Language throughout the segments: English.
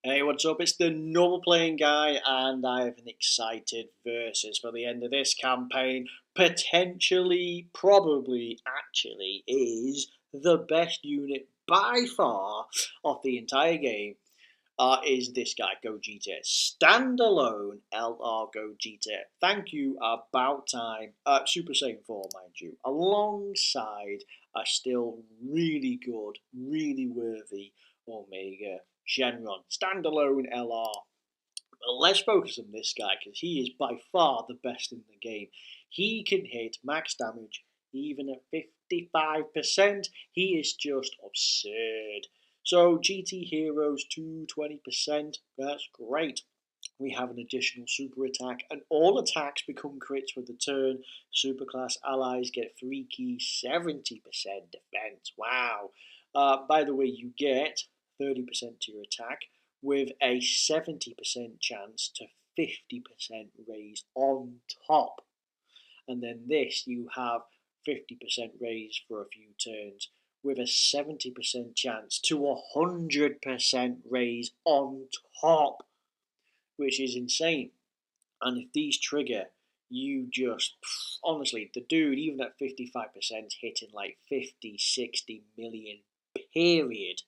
Hey, what's up? It's the normal playing guy, and I have an excited versus for the end of this campaign. Potentially, probably, actually, is the best unit by far of the entire game. Is this guy Gogeta? Standalone LR Gogeta. Thank you. About time. Super Saiyan 4, mind you, alongside a still really good, really worthy Omega Shenron. Standalone LR. But let's focus on this guy because he is by far the best in the game. He can hit max damage even at 55%. He is just absurd. So GT Heroes 220%, that's great. We have an additional super attack, and all attacks become crits for the turn. Superclass allies get 3 key, 70% defense. Wow. By the way, you get 30% to your attack with a 70% chance to 50% raise on top. And then this, you have 50% raise for a few turns with a 70% chance to 100% raise on top, which is insane. And if these trigger, you just, honestly, the dude, even at 55%, hitting like 50, 60 million, period.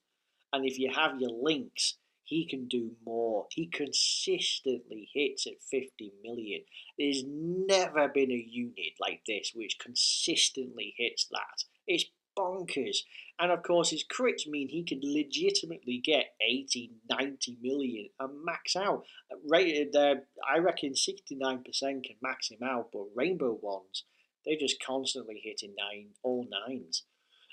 And if you have your links, he can do more. He consistently hits at 50 million. There's never been a unit like this which consistently hits that. It's bonkers. And of course, his crits mean he could legitimately get 80, 90 million and max out. Rated, I reckon 69% can max him out, but Rainbow ones, they're just constantly hitting all nines.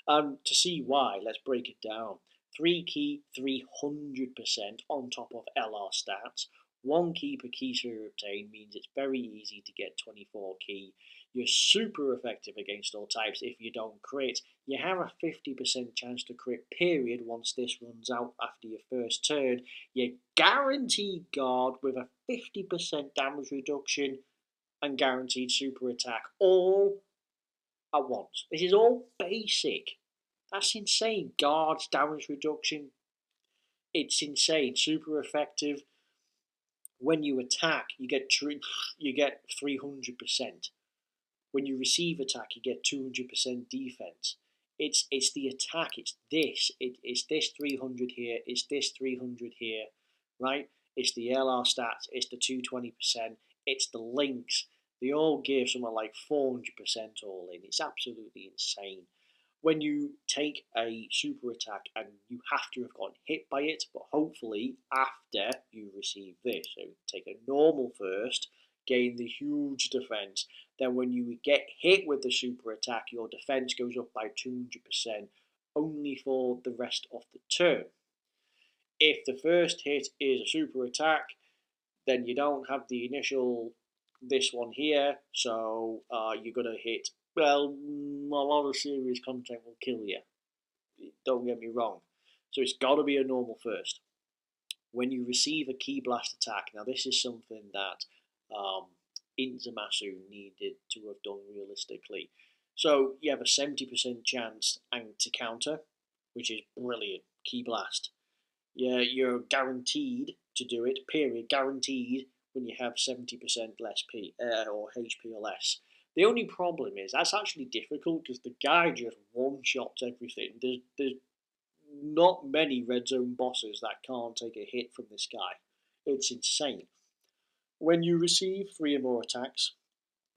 To see why, let's break it down. 3 key, 300% on top of LR stats. 1 key per key sphere obtained means it's very easy to get 24 key. You're super effective against all types if you don't crit. You have a 50% chance to crit, period, once this runs out after your first turn. You're guaranteed guard with a 50% damage reduction and guaranteed super attack, all at once. This is all basic. That's insane. Guards, damage reduction. It's insane. Super effective. When you attack, you get 300%. When you receive attack, you get 200% defense. It's the attack. It's this 300 here. It's this 300 here, right? It's the LR stats. It's the 220%. It's the links. They all give something like 400% all in. It's absolutely insane. When you take a super attack, and you have to have gotten hit by it, but hopefully after you receive this. So take a normal first, gain the huge defense. Then when you get hit with the super attack, your defense goes up by 200% only for the rest of the turn. If the first hit is a super attack, then you don't have the initial this one here, so you're going to hit. Well, a lot of serious content will kill you. Don't get me wrong. So it's got to be a normal first. When you receive a Key Blast attack, now this is something that Inzamasu needed to have done realistically. So you have a 70% chance to counter, which is brilliant. Key Blast. Yeah, you're guaranteed to do it, period. Guaranteed when you have 70% less P or HP or less. The only problem is that's actually difficult because the guy just one-shots everything. There's not many red zone bosses that can't take a hit from this guy. It's insane. When you receive 3 or more attacks,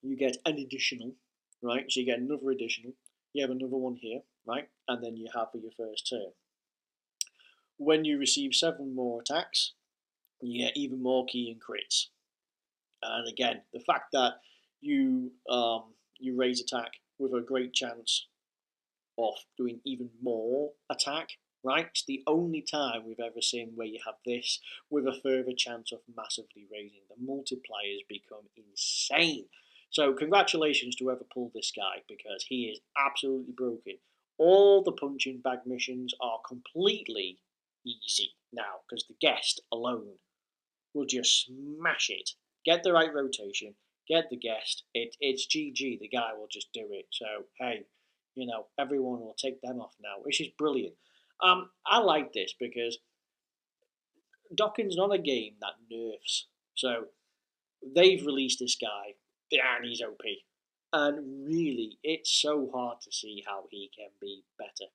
you get an additional, right? So you get another additional. You have another one here, right? And then you have for your first turn. When you receive 7 more attacks, you get even more key and crits. And again, the fact that you raise attack with a great chance of doing even more attack, right? It's the only time we've ever seen where you have this with a further chance of massively raising. The multipliers become insane. So congratulations to whoever pulled this guy because he is absolutely broken. All the punching bag missions are completely easy now because the guest alone will just smash it. Get the right rotation, get the guest. It's GG. The guy will just do it. So hey, everyone will take them off now, which is brilliant. I like this because Dokken's not a game that nerfs. So they've released this guy, and he's OP. And really, it's so hard to see how he can be better.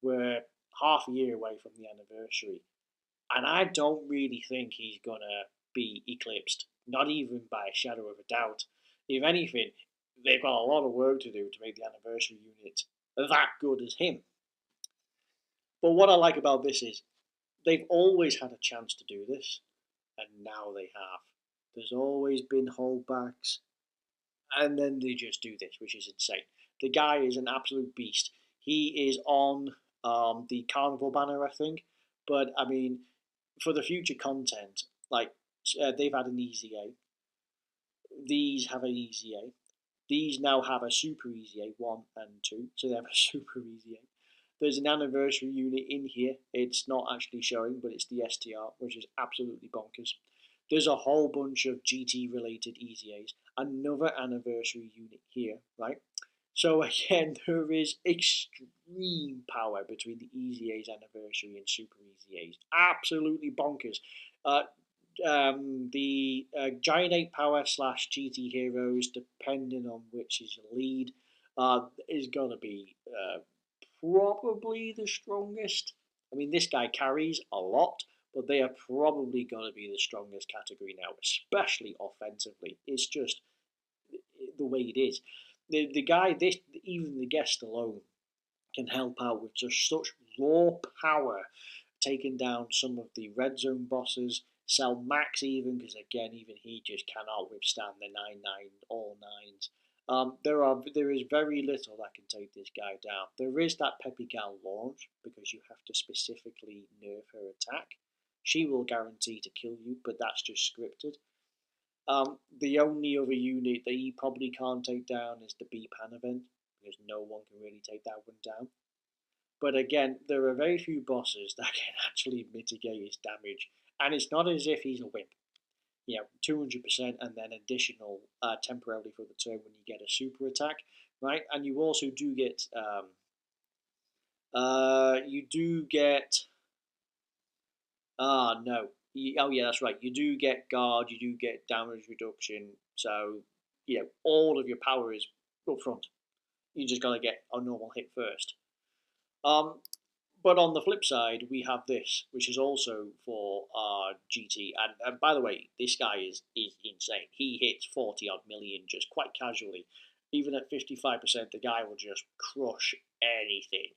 We're half a year away from the anniversary, and I don't really think he's gonna be eclipsed, not even by a shadow of a doubt. If anything, they've got a lot of work to do to make the anniversary unit that good as him. But what I like about this is they've always had a chance to do this, and now they have. There's always been holdbacks, and then they just do this, which is insane. The guy is an absolute beast. He is on the Carnival banner, I think, but I mean, for the future content, like they've had an easy A, these have an easy A, these now have a super easy A 1 and 2, so they have a super easy A. There's an anniversary unit in here. It's not actually showing, but it's the STR, which is absolutely bonkers. There's a whole bunch of GT related easy A's. Another anniversary unit here, right? So again, there is extreme power between the Easy A's anniversary and Super Easy A's. Absolutely bonkers. Uh, the Giant 8 Power slash GT Heroes, depending on which is your lead, is going to be probably the strongest. I mean, this guy carries a lot, but they are probably going to be the strongest category now, especially offensively. It's just the way it is. The guy, this even the guest alone can help out with just such raw power, taking down some of the red zone bosses. Sell Max even because again, even he just cannot withstand the 9-9 all nines. There is very little that can take this guy down. There is that Peppy Gal launch because you have to specifically nerf her attack. She will guarantee to kill you, but that's just scripted. The only other unit that he probably can't take down is the B Pan event because no one can really take that one down. But again, there are very few bosses that can actually mitigate his damage, and it's not as if he's a whip. 200% and then additional temporarily for the turn when you get a super attack, right? And you also do get no. Oh yeah, that's right. You do get guard. You do get damage reduction. So all of your power is up front. You just gotta get a normal hit first. Um, but on the flip side, we have this, which is also for GT. And by the way, this guy is insane. He hits 40 odd million just quite casually. Even at 55%, the guy will just crush anything.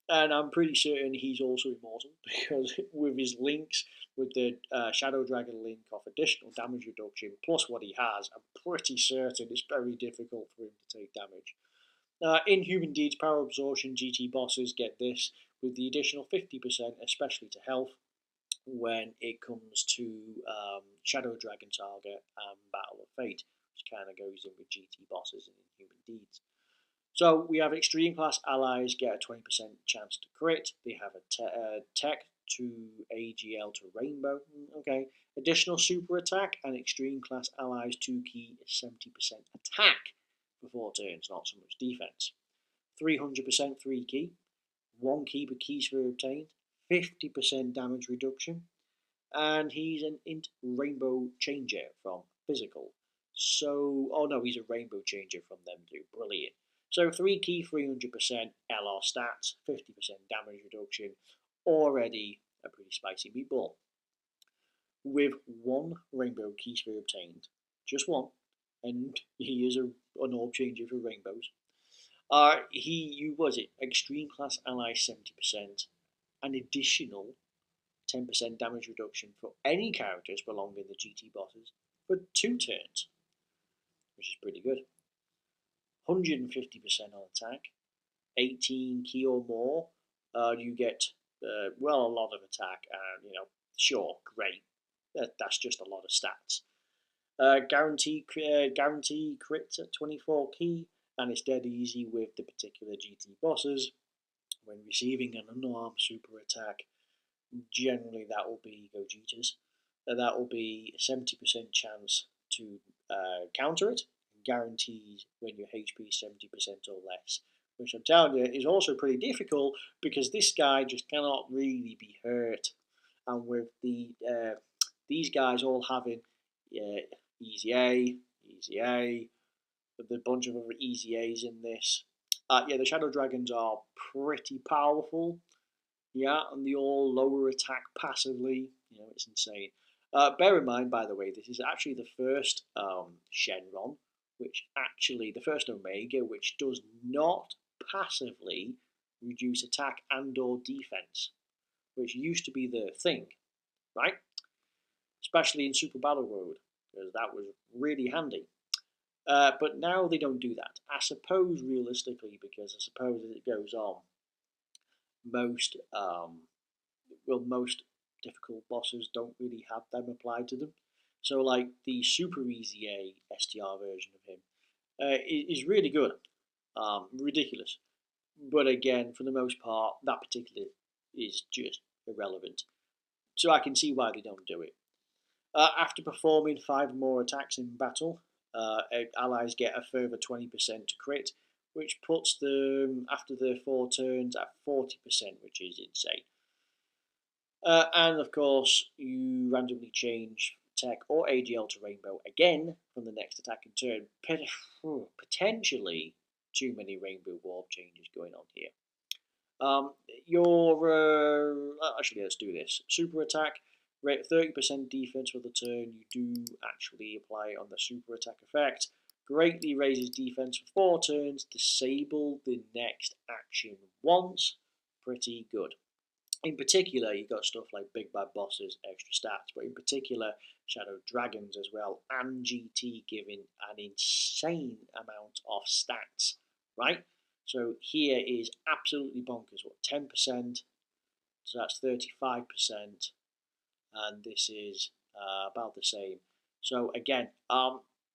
And I'm pretty certain he's also immortal because with his links, with the Shadow Dragon link of additional damage reduction, plus what he has, I'm pretty certain it's very difficult for him to take damage. In Human Deeds Power Absorption, GT bosses get this with the additional 50%, especially to health, when it comes to Shadow Dragon Target and Battle of Fate, which kind of goes in with GT bosses and in Human Deeds. So we have extreme class allies get a 20% chance to crit. They have a tech to AGL to Rainbow. Okay. Additional super attack and extreme class allies 2 key 70% attack for 4 turns, not so much defense. 300% 3 key, 1 key per key sphere obtained, 50% damage reduction, and he's an int rainbow changer from physical. So, oh no, he's a rainbow changer from them too. Brilliant. So 3 key, 300% LR stats, 50% damage reduction, already a pretty spicy meatball. With 1 rainbow key sphere obtained, just 1, and he is an orb changer for rainbows. You was it extreme class ally 70%, an additional 10% damage reduction for any characters belonging to the GT bosses for 2 turns, which is pretty good. 150% on attack, 18 key or more. You get a lot of attack, and sure, great. That's just a lot of stats. Guarantee crit at 24 key, and it's dead easy with the particular GT bosses. When receiving an unarmed super attack, generally that will be Gogetas. That will be a 70% chance to counter it, guarantees when your HP is 70% or less. Which I'm telling you is also pretty difficult because this guy just cannot really be hurt. and with these guys all having easy A, easy A, with a bunch of other easy A's in this. Yeah, the Shadow Dragons are pretty powerful. Yeah, and they all lower attack passively. It's insane. Bear in mind, by the way, this is actually the first Shenron, the first Omega, which does not passively reduce attack and/or defense, which used to be the thing, right? Especially in Super Battle Road, because that was really handy. But now they don't do that. I suppose realistically, because I suppose as it goes on, most most difficult bosses don't really have them applied to them. So like the Super Easy A STR version of him is really good, ridiculous. But again, for the most part, that particular is just irrelevant. So I can see why they don't do it. After performing 5 more attacks in battle, allies get a further 20% to crit, which puts them after the 4 turns at 40%, which is insane. And of course, you randomly change tech or AGL to Rainbow again from the next attacking turn. Potentially too many Rainbow Warp changes going on here. Actually, let's do this. Super attack, rate 30% defense for the turn. You do actually apply it on the super attack effect. Greatly raises defense for 4 turns. Disable the next action once. Pretty good. In particular, you've got stuff like Big Bad Bosses, extra stats, but in particular, Shadow Dragons as well, and GT giving an insane amount of stats, right? So here is absolutely bonkers. 10%? So that's 35%, and this is about the same. So again,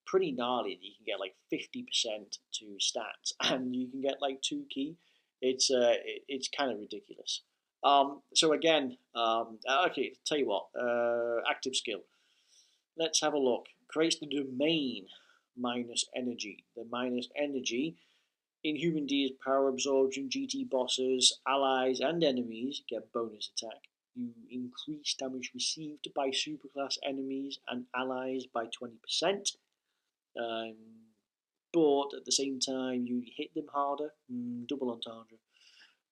pretty gnarly. You can get like 50% to stats, and you can get like 2 key. It's kind of ridiculous. So again, okay, tell you what, active skill. Let's have a look. Creates the domain minus energy. The minus energy in Human D's power absorption, GT bosses, allies, and enemies get bonus attack. You increase damage received by superclass enemies and allies by 20%. But at the same time, you hit them harder. Double entendre.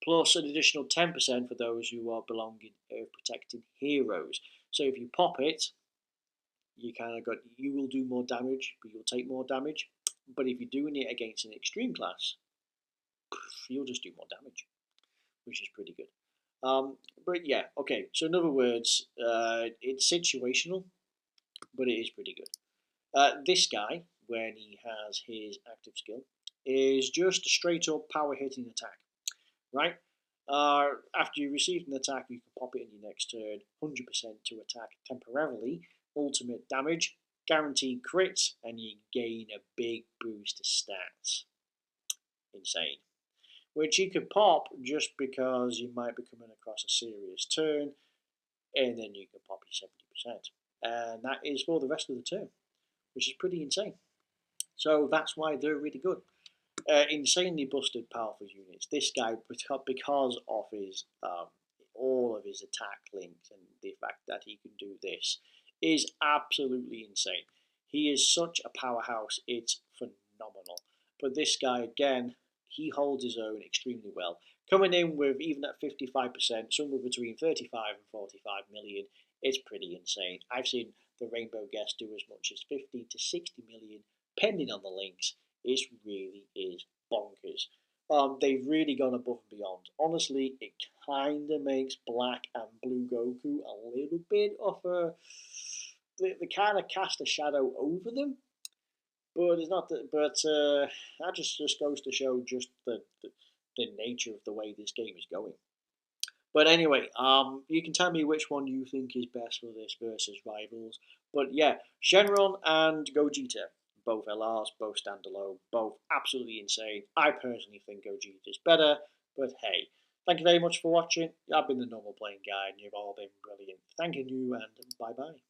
Plus an additional 10% for those who are belonging protecting heroes. So if you pop it, you will do more damage, but you'll take more damage. But if you're doing it against an extreme class, you'll just do more damage, which is pretty good. But yeah, okay. So in other words, it's situational, but it is pretty good. This guy, when he has his active skill, is just a straight up power hitting attack, right? After you receive an attack, you can pop it in your next turn, 100% to attack temporarily, ultimate damage, guaranteed crits, and you gain a big boost to stats. Insane. Which you could pop just because you might be coming across a serious turn, and then you can pop your 70%. And that is for the rest of the turn, which is pretty insane. So that's why they're really good. Insanely busted, powerful units. This guy, because of his all of his attack links and the fact that he can do this, is absolutely insane. He is such a powerhouse. It's phenomenal. But this guy again, he holds his own extremely well. Coming in with even at 55%, somewhere between 35 and 45 million, it's pretty insane. I've seen the Rainbow Guest do as much as 50 to 60 million, depending on the links. It really is bonkers. They've really gone above and beyond. Honestly, it kind of makes Black and Blue Goku a little bit of a. They kind of cast a shadow over them, but it's not that. But that just goes to show just the nature of the way this game is going. But anyway, you can tell me which one you think is best for this versus rivals. But yeah, Shenron and Gogeta, both LRs, both standalone, both absolutely insane. I personally think Gogeta is better, but hey, thank you very much for watching. I've been the normal playing guy, and you've all been brilliant. Thanking you, and bye bye.